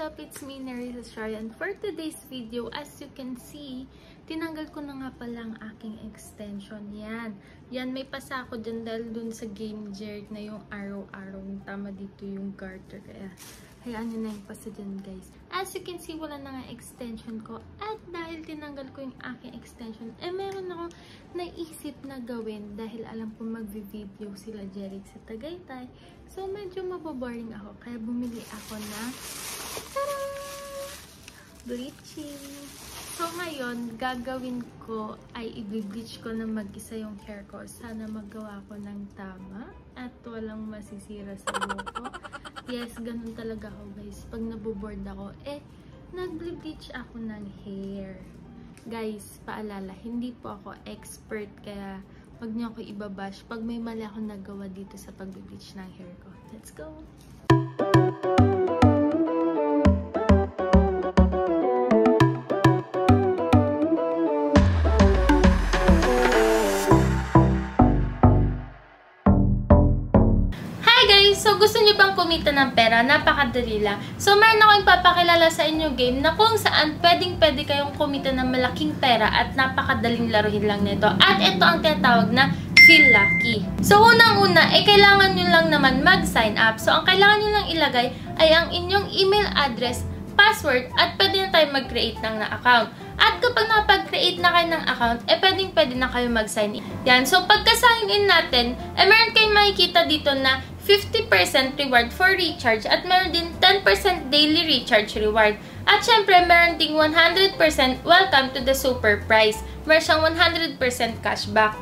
up? It's me, Nerissa Shari, and for today's video, as you can see, tinanggal ko na nga pala ang aking extension. Yan, may pasa ako dyan dahil dun sa game jerk na yung araw-araw. Tama dito yung garter. Kaya, hayaan nyo na yung pasa dyan, guys. As you can see, wala na nga extension ko. At dahil tinanggal ko yung aking extension, meron akong naisip na gawin dahil alam ko mag-video sila Jeric sa Tagaytay. So, medyo maboboring ako. Kaya bumili ako na bleaching. So, ngayon, gagawin ko ay i-bleach ko na mag-isa yung hair ko. Sana magawa ko ng tama at walang masisira sa buhok ko. Yes, ganun talaga ako, guys. Pag naboboard ako, nag-bleach ako ng hair. Guys, paalala, hindi po ako expert, kaya wag niyo ako ibabash pag may mali ako nagawa dito sa pag-bleach ng hair ko. Let's go! So, gusto niyo bang kumita ng pera? Napakadali lang. So, meron akong ipapakilala sa inyo game na kung saan pwedeng-pwede kayong kumita ng malaking pera at napakadaling laruhin lang nito. At ito ang tinatawag na Feel Lucky. So, unang-una, kailangan nyo lang naman mag-sign up. So, ang kailangan nyo lang ilagay ay ang inyong email address, password, at pwede na tayo mag-create ng account. At kapag nakapag-create na kayo ng account, pwedeng-pwede na kayo mag-sign in. Yan. So, pagka-sign in natin, meron kayong makikita dito na 50% reward for recharge at meron din 10% daily recharge reward. At syempre, meron ding 100% welcome to the super prize. Meron siyang 100% cashback.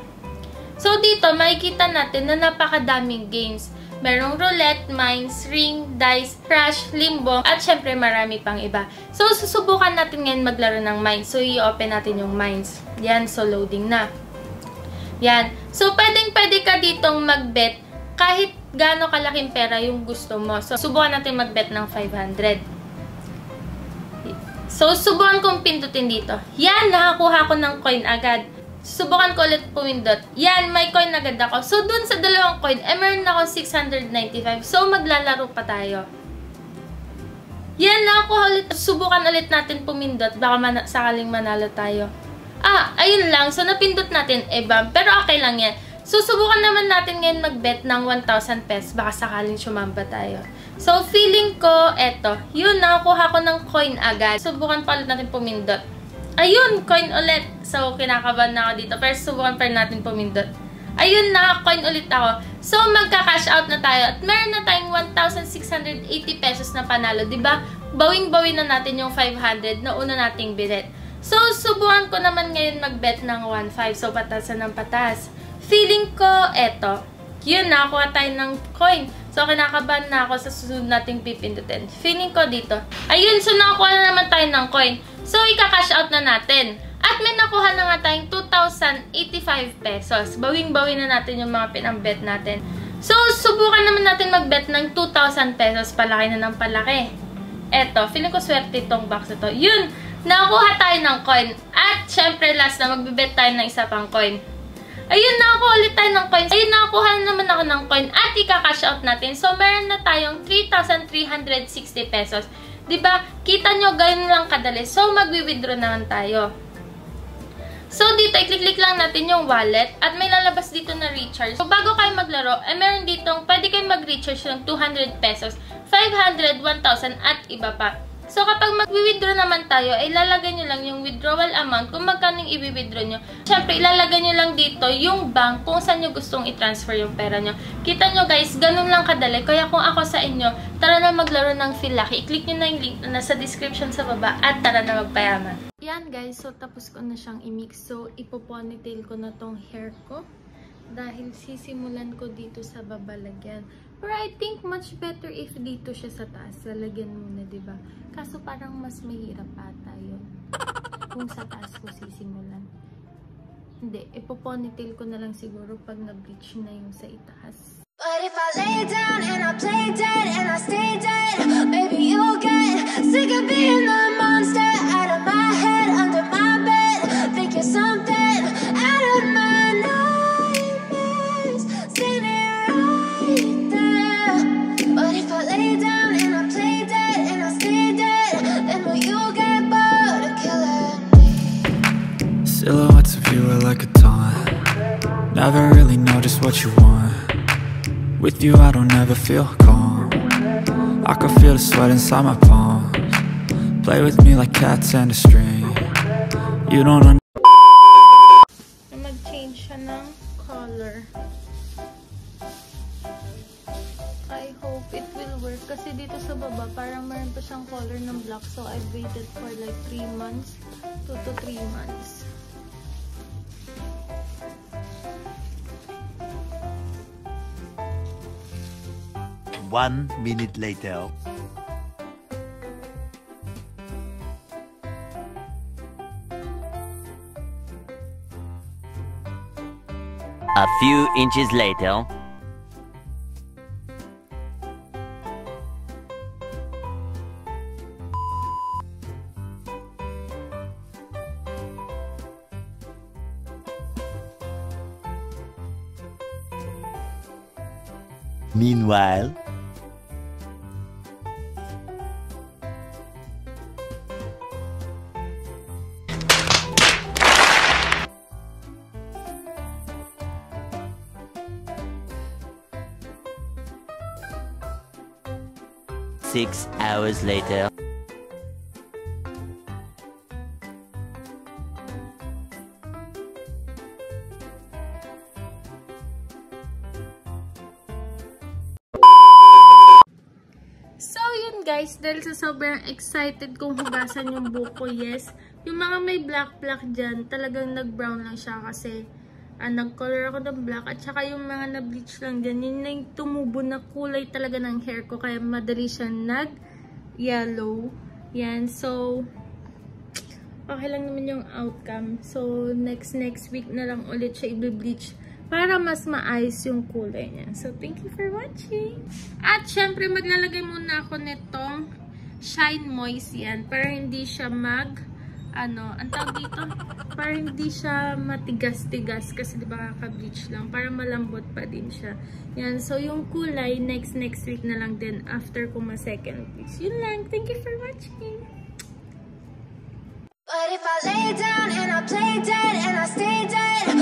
So, dito, makikita natin na napakadaming games. Merong roulette, mines, ring, dice, crash, limbo, at syempre marami pang iba. So, susubukan natin ngayon maglaro ng mines. So, i-open natin yung mines. Yan, so loading na. Yan. So, pwedeng-pwede ka ditong mag-bet kahit gaano kalaking pera yung gusto mo. So, subukan natin mag-bet ng 500. So, subukan kong pindutin dito. Yan, nakakuha ko ng coin agad. Subukan ko ulit pumindot. Yan, may coin agad ako. So, dun sa dalawang coin, meron ako 695. So, maglalaro pa tayo. Yan, nakakuha ulit. Subukan ulit natin pumindot. Baka sakaling manalo tayo. Ayun lang. So, napindot natin. Bam. Pero okay lang yan. Susubukan naman natin ngayon mag-bet ng 1,000 pesos. Baka sakaling sumamba tayo. So, feeling ko, eto. Yun, nakakuha ko ng coin agad. Subukan pa ulit natin pumindot. Ayun, coin ulit. So, kinakabahan na ako dito. Pero subukan pa rin natin pumindot. Ayun, naka-coin ulit ako. So, magka-cash out na tayo. At meron na tayong 1,680 pesos na panalo. Diba? Bawing-bawin na natin yung 500 na una nating bilet. So, subukan ko naman ngayon mag-bet ng 1,500. So, patasan ng patas. Feeling ko, eto. Yun, nakakuha tayo ng coin. So, kinakabahan na ako sa susunod nating pipindutin. Feeling ko dito. Ayun, so nakakuha na naman tayo ng coin. So, ika-cash out na natin. At may nakuha na nga tayong 2,085 pesos. Bawing-bawin na natin yung mga pinambet natin. So, subukan naman natin mag-bet ng 2,000 pesos. Palaki na ng palaki. Eto, feeling ko swerte itong box ito. Yun, nakakuha tayo ng coin. At, syempre, last na, magbibet tayo ng isa pang coin. Ayun, nakakuha ulit tayo ng coin. Ayun, nakakuha na naman ako ng coin. At ika-cash out natin. So, meron na tayong 3,360 pesos. Diba? Kita nyo, ganyan lang kadali. So, magwi-withdraw naman tayo. So, dito, i-click lang natin yung wallet. At may lalabas dito na recharge. So, bago kayo maglaro, meron ditong, pwede kayo mag-recharge ng 200 pesos, 500, 1,000, at iba pa. So, kapag mag-withdraw naman tayo, ilalagay nyo lang yung withdrawal amount kung magkano yung i-withdraw nyo. Siyempre, ilalagay nyo lang dito yung bank kung saan nyo gustong i-transfer yung pera nyo. Kita nyo guys, ganun lang kadali. Kaya kung ako sa inyo, tara na maglaro ng Feel Lucky. I-click nyo na yung link na nasa description sa baba at tara na magpayaman. Yan guys, so tapos ko na siyang i-mix. So, ipoponytail ko na tong hair ko. Dahil sisimulan ko dito sa babalagyan. Pero I think much better if dito siya sa taas. Lalagyan muna, diba? Kaso parang mas mahirap ata yun. Kung sa taas ko sisimulan. Hindi, ipoponytail ko na lang siguro pag na-bleach na yung sa itaas. But if I lay down and I play dead and I stay dead, maybe you'll get sick of being the monster out of my head, under my bed. Think you're something out of my nightmares. Standing right there. But if I lay down and I play dead and I stay dead, Never really know just what you want. With you I don't ever feel calm. I can feel the sweat inside my palms. Play with me like cats and a string. You don't understand. Mag-change siya ng color. I hope it will work. Kasi dito sa baba, parang meron pa siyang color ng black. So, I've waited for like 3 months. 2 to 3 months. One minute later. A few inches later. Meanwhile, Six hours later. So, yun guys, dahil sa sobrang excited kong hugasan yung buko, yes, yung mga may black dyan, talagang nag-brown lang siya kasi nag-color ako ng black at saka yung mga na-bleach lang dyan, yun na yung tumubo na kulay talaga ng hair ko, kaya madali siya nag-yellow. Yan, so, okay lang naman yung outcome. So, next week na lang ulit siya i-bleach para mas maayos yung kulay niya. So, thank you for watching. At, syempre, maglalagay muna ako nitong Shine Moist yan. Para hindi siya ang tawag dito? Para hindi siya matigas-tigas. Kasi, di ba, kaka-bleach lang. Para malambot pa din siya. Yan. So, yung kulay, next week na lang din after ko ma-second bleach. Yun lang. Thank you for watching. But if I lay down and I play dead and I stay dead,